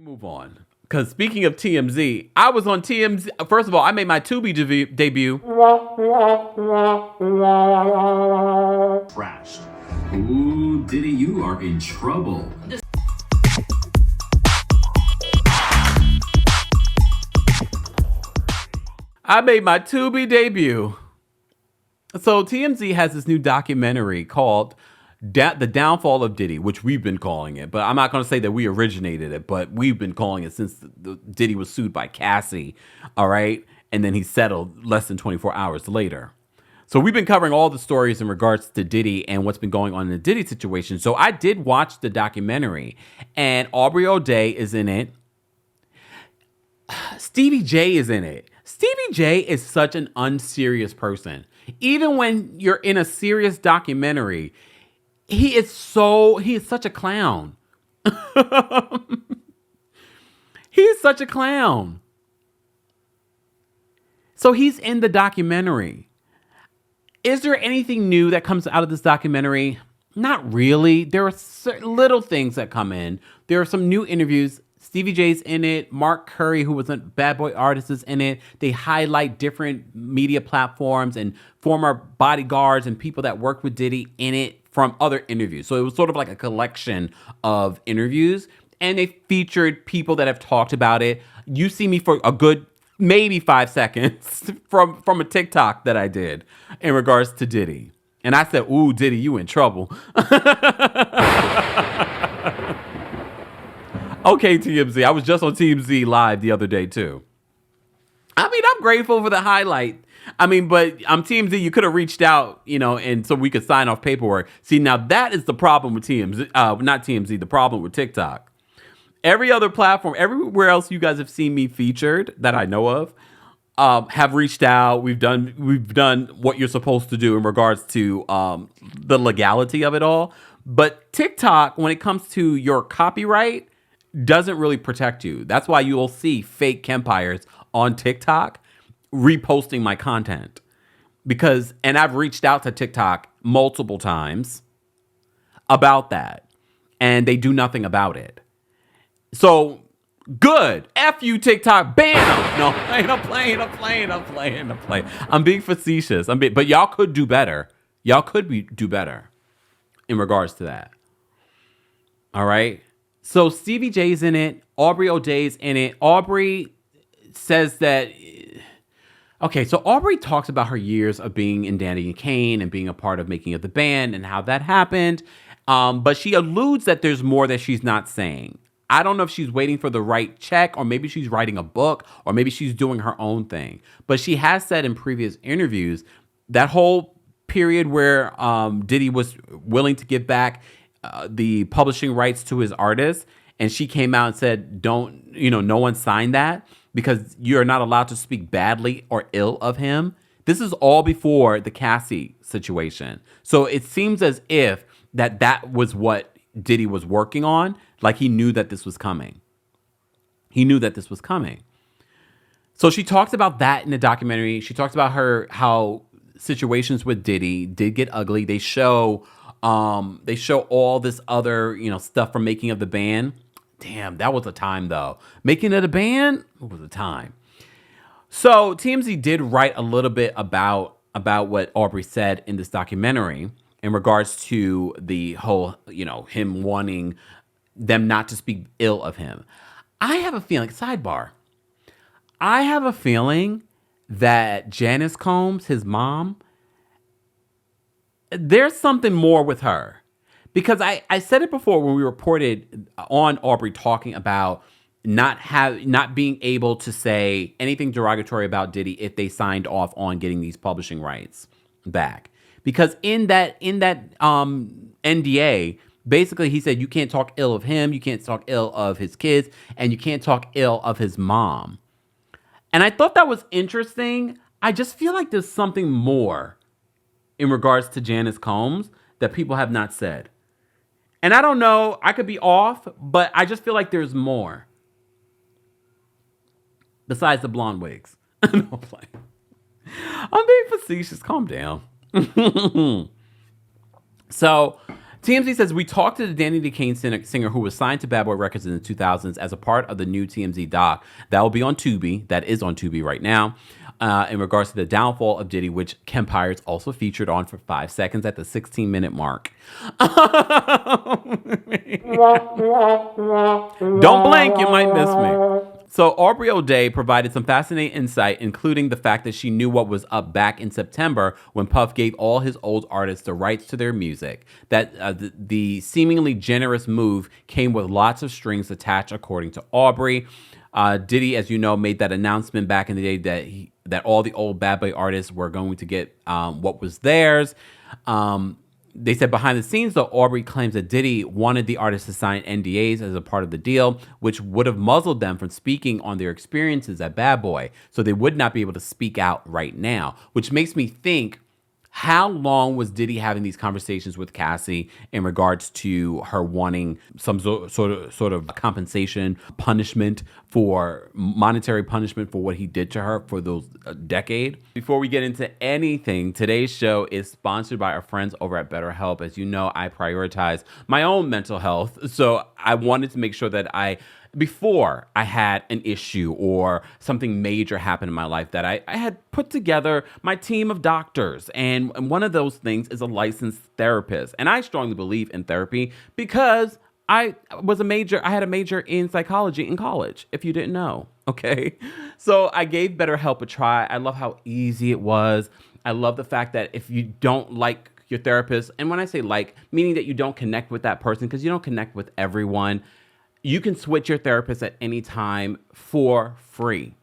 Move on. Because speaking of TMZ, I was on TMZ. First of all, I made my Tubi debut. Trashed. Ooh, Diddy, you are in trouble. I made my Tubi debut. So TMZ has this new documentary called The Downfall of Diddy, which we've been calling it. But I'm not going to say that we originated it, but we've been calling it since Diddy was sued by Cassie. All right. And then he settled less than 24 hours later. So we've been covering all the stories in regards to Diddy and what's been going on in the Diddy situation. So I did watch the documentary, and Aubrey O'Day is in it. Stevie J is in it. Stevie J is such an unserious person. Even when you're in a serious documentary, he is such a clown. He is such a clown. So he's in the documentary. Is there anything new that comes out of this documentary? Not really. There are little things that come in. There are some new interviews. Stevie J's in it. Mark Curry, who was a Bad Boy Artist, is in it. They highlight different media platforms and former bodyguards and people that worked with Diddy in it from other interviews. So it was sort of like a collection of interviews. And they featured people that have talked about it. You see me for a good maybe 5 seconds from a TikTok that I did in regards to Diddy. And I said, ooh, Diddy, you in trouble. Okay, TMZ. I was just on TMZ Live the other day, too. I mean, I'm grateful for the highlight. I mean, but I'm TMZ. You could have reached out, and so we could sign off paperwork. See, now that is the problem with TMZ. Not TMZ, the problem with TikTok. Every other platform, everywhere else you guys have seen me featured that I know of, have reached out. We've done what you're supposed to do in regards to the legality of it all. But TikTok, when it comes to your copyright, doesn't really protect you. That's why you'll see fake Kempires on TikTok reposting my content. And I've reached out to TikTok multiple times about that, and they do nothing about it. So good. F you, TikTok. Bam. No, I'm playing. I'm being facetious. But y'all could do better. Y'all could do better in regards to that. All right. So Stevie J's in it. Aubrey O'Day's in it. Aubrey says that. Okay, so Aubrey talks about her years of being in Dandy and Kane and being a part of making of the band and how that happened. But she alludes that there's more that she's not saying. I don't know if she's waiting for the right check, or maybe she's writing a book, or maybe she's doing her own thing. But she has said in previous interviews that whole period where Diddy was willing to give back the publishing rights to his artists, and she came out and said, no one signed that because you're not allowed to speak badly or ill of him. This is all before the Cassie situation. So it seems as if that was what Diddy was working on. Like he knew that this was coming. So she talks about that in the documentary. She talks about how situations with Diddy did get ugly. They show all this other, stuff from making of the band. Damn, that was a time though. Making of the band was a time. So TMZ did write a little bit about what Aubrey said in this documentary in regards to the whole, him wanting them not to speak ill of him. I have a feeling that Janice Combs, his mom, there's something more with her. Because I said it before when we reported on Aubrey talking about not being able to say anything derogatory about Diddy if they signed off on getting these publishing rights back. Because in that NDA, basically he said you can't talk ill of him, you can't talk ill of his kids, and you can't talk ill of his mom. And I thought that was interesting. I just feel like there's something more in regards to Janice Combs that people have not said. And I don't know, I could be off, but I just feel like there's more. Besides the blonde wigs. No, I'm playing. I'm being facetious. Calm down. So TMZ says, we talked to the Danny DeCane singer who was signed to Bad Boy Records in the 2000s as a part of the new TMZ doc that will be on Tubi, that is on Tubi right now, in regards to the downfall of Diddy, which Kempire is also featured on for 5 seconds at the 16-minute mark. Don't blink, you might miss me. So Aubrey O'Day provided some fascinating insight, including the fact that she knew what was up back in September when Puff gave all his old artists the rights to their music. That the seemingly generous move came with lots of strings attached, according to Aubrey. Diddy, as you know, made that announcement back in the day that all the old Bad Boy artists were going to get what was theirs. They said behind the scenes, though, Aubrey claims that Diddy wanted the artists to sign NDAs as a part of the deal, which would have muzzled them from speaking on their experiences at Bad Boy. So they would not be able to speak out right now, which makes me think, how long was Diddy having these conversations with Cassie in regards to her wanting some sort of compensation, monetary punishment for what he did to her for those decade? Before we get into anything, today's show is sponsored by our friends over at BetterHelp. As you know, I prioritize my own mental health, so I wanted to make sure that before I had an issue or something major happen in my life, that I had put together my team of doctors. And one of those things is a licensed therapist. And I strongly believe in therapy because I had a major in psychology in college, if you didn't know. Okay. So I gave BetterHelp a try. I love how easy it was. I love the fact that if you don't like your therapist, and when I say like, meaning that you don't connect with that person, because you don't connect with everyone, you can switch your therapist at any time for free.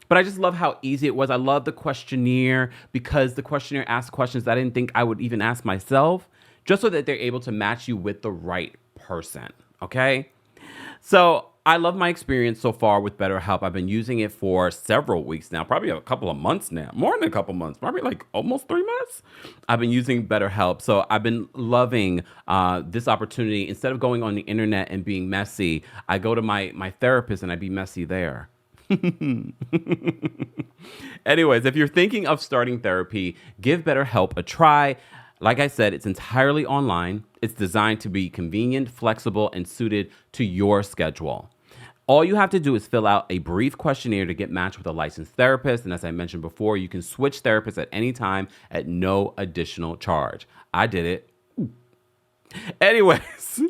But I just love how easy it was. I love the questionnaire because the questionnaire asks questions that I didn't think I would even ask myself, just so that they're able to match you with the right person, okay? So I love my experience so far with BetterHelp. I've been using it for several weeks now, probably a couple of months now, more than a couple months, probably like almost 3 months. I've been using BetterHelp. So I've been loving this opportunity. Instead of going on the internet and being messy, I go to my therapist and I be messy there. Anyways, if you're thinking of starting therapy, give BetterHelp a try. Like I said, it's entirely online. It's designed to be convenient, flexible, and suited to your schedule. All you have to do is fill out a brief questionnaire to get matched with a licensed therapist. And as I mentioned before, you can switch therapists at any time at no additional charge. I did it. Anyways,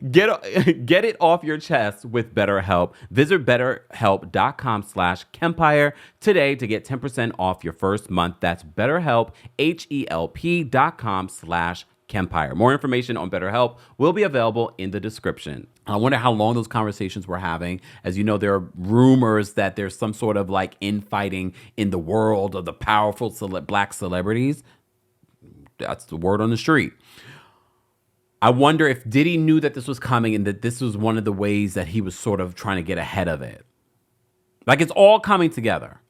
get it off your chest with BetterHelp. Visit betterhelp.com/Kempire today to get 10% off your first month. That's BetterHelp, HELP.com/Kempire. More information on BetterHelp will be available in the description. I wonder how long those conversations we're having. As you know, there are rumors that there's some sort of like infighting in the world of the powerful black celebrities. That's the word on the street. I wonder if Diddy knew that this was coming and that this was one of the ways that he was sort of trying to get ahead of it. Like, it's all coming together.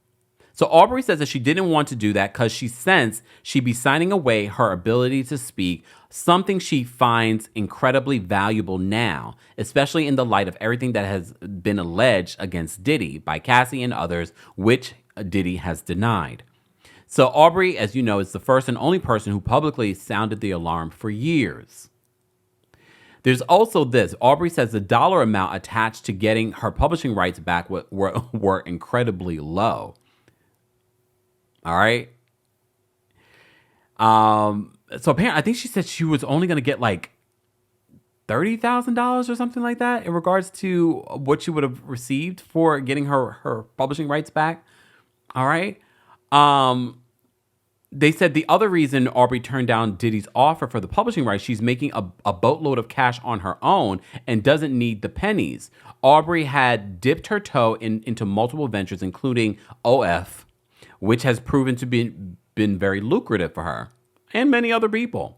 So Aubrey says that she didn't want to do that because she sensed she'd be signing away her ability to speak, something she finds incredibly valuable now, especially in the light of everything that has been alleged against Diddy by Cassie and others, which Diddy has denied. So Aubrey, as you know, is the first and only person who publicly sounded the alarm for years. There's also this. Aubrey says the dollar amount attached to getting her publishing rights back were incredibly low. All right. So apparently, I think she said she was only going to get like $30,000 or something like that in regards to what she would have received for getting her publishing rights back. All right. They said the other reason Aubrey turned down Diddy's offer for the publishing rights, she's making a boatload of cash on her own and doesn't need the pennies. Aubrey had dipped her toe into multiple ventures, including OF, which has proven to been very lucrative for her and many other people.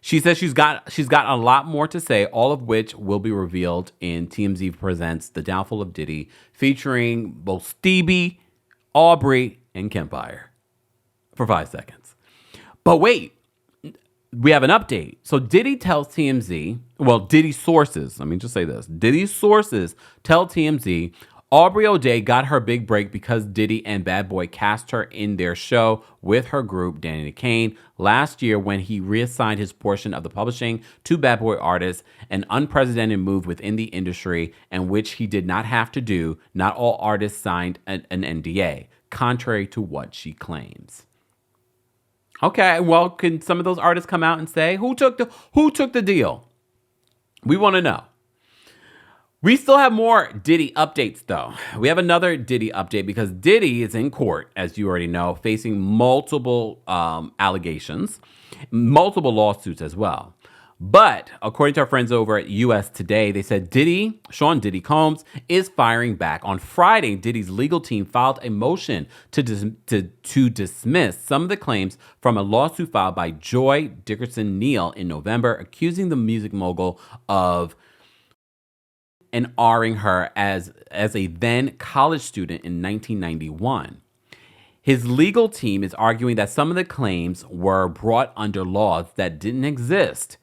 She says she's got a lot more to say, all of which will be revealed in TMZ Presents The Downfall of Diddy, featuring both Stevie, Aubrey, and Kempire. For 5 seconds. But wait, we have an update. So Diddy tells TMZ, well, Diddy sources, let me just say this. Diddy sources tell TMZ Aubrey O'Day got her big break because Diddy and Bad Boy cast her in their show with her group, Danny Kane, last year when he reassigned his portion of the publishing to Bad Boy artists, an unprecedented move within the industry and which he did not have to do. Not all artists signed an NDA, contrary to what she claims. Okay, well, can some of those artists come out and say who took the deal? We want to know. We still have more Diddy updates, though. We have another Diddy update because Diddy is in court, as you already know, facing multiple allegations, multiple lawsuits as well. But according to our friends over at US Today, they said Sean Diddy Combs is firing back. On Friday, Diddy's legal team filed a motion to dismiss some of the claims from a lawsuit filed by Joy Dickerson-Neal in November, accusing the music mogul of and R-ing her as a then college student in 1991. His legal team is arguing that some of the claims were brought under laws that didn't exist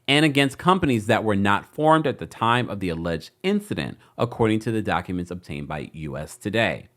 and against companies that were not formed at the time of the alleged incident, according to the documents obtained by US Today.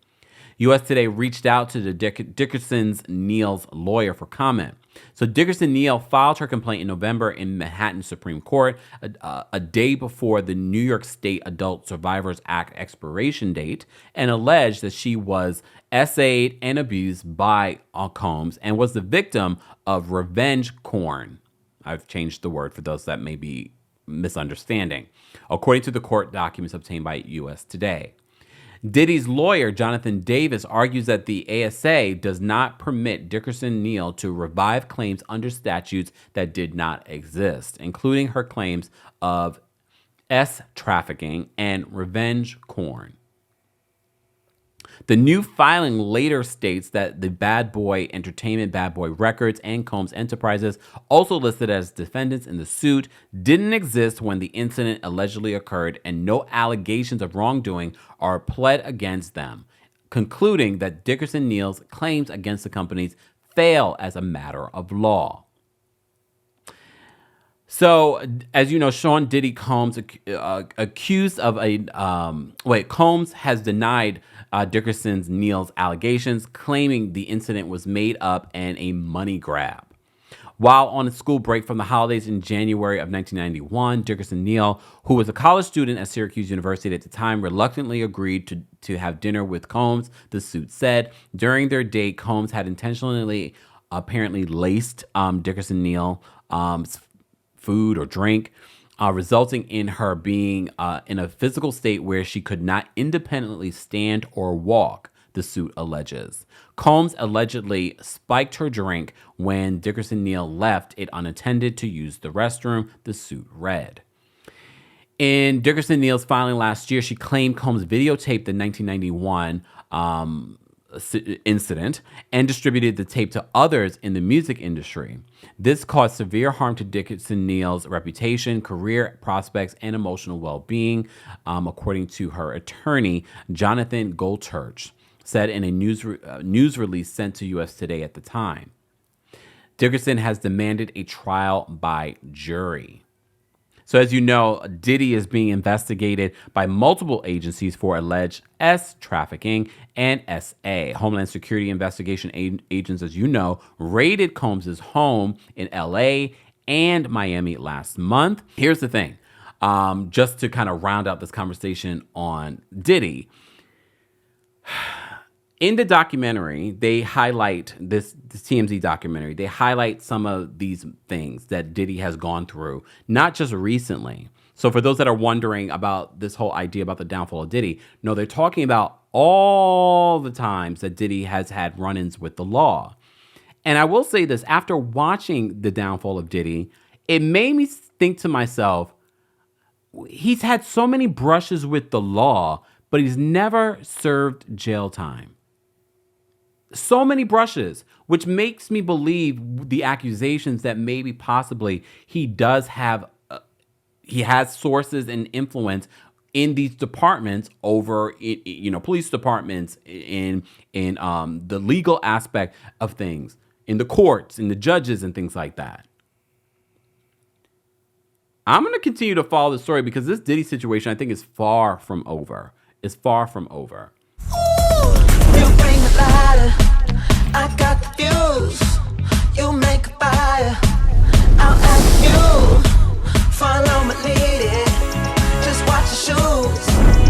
US Today reached out to the Dickerson-Neal's lawyer for comment. So Dickerson-Neal filed her complaint in November in Manhattan Supreme Court, a day before the New York State Adult Survivors Act expiration date, and alleged that she was essayed and abused by Combs and was the victim of revenge porn. I've changed the word for those that may be misunderstanding, according to the court documents obtained by US Today. Diddy's lawyer, Jonathan Davis, argues that the ASA does not permit Dickerson-Neal to revive claims under statutes that did not exist, including her claims of trafficking and revenge porn. The new filing later states that the Bad Boy Entertainment, Bad Boy Records, and Combs Enterprises, also listed as defendants in the suit, didn't exist when the incident allegedly occurred, and no allegations of wrongdoing are pled against them, concluding that Dickerson-Neal's claims against the companies fail as a matter of law. So, as you know, Sean Diddy Combs accused of Combs has denied Dickerson-Neal's allegations, claiming the incident was made up and a money grab. While on a school break from the holidays in January of 1991, Dickerson-Neal, who was a college student at Syracuse University at the time, reluctantly agreed to have dinner with Combs, the suit said. During their date, Combs had intentionally apparently laced Dickerson-Neal's food or drink, resulting in her being in a physical state where she could not independently stand or walk, the suit alleges. Combs allegedly spiked her drink when Dickerson-Neal left it unattended to use the restroom, the suit read. In Dickerson-Neal's filing last year, she claimed Combs videotaped the 1991 incident and distributed the tape to others in the music industry. This caused severe harm to Dickerson-Neal's reputation, career prospects, and emotional well-being, according to her attorney, Jonathan Goldchurch, said in a news release sent to US Today at the time. Dickerson has demanded a trial by jury. So as you know, Diddy is being investigated by multiple agencies for alleged trafficking and SA. Homeland Security investigation agents, as you know, raided Combs' home in LA and Miami last month. Here's the thing, just to kind of round out this conversation on Diddy. In the documentary, they highlight this TMZ documentary. They highlight some of these things that Diddy has gone through, not just recently. So for those that are wondering about this whole idea about the downfall of Diddy, no, they're talking about all the times that Diddy has had run-ins with the law. And I will say this, after watching the downfall of Diddy, it made me think to myself, he's had so many brushes with the law, but he's never served jail time. So many brushes, which makes me believe the accusations that maybe possibly he does have, he has sources and influence in these departments over, police departments, in the legal aspect of things, in the courts, in the judges and things like that. I'm going to continue to follow the story because this Diddy situation, I think, is far from over. is far from over. You bring the lighter, I got the fuse. You make a fire, I'll ask you. Follow my lead, just watch your shoes.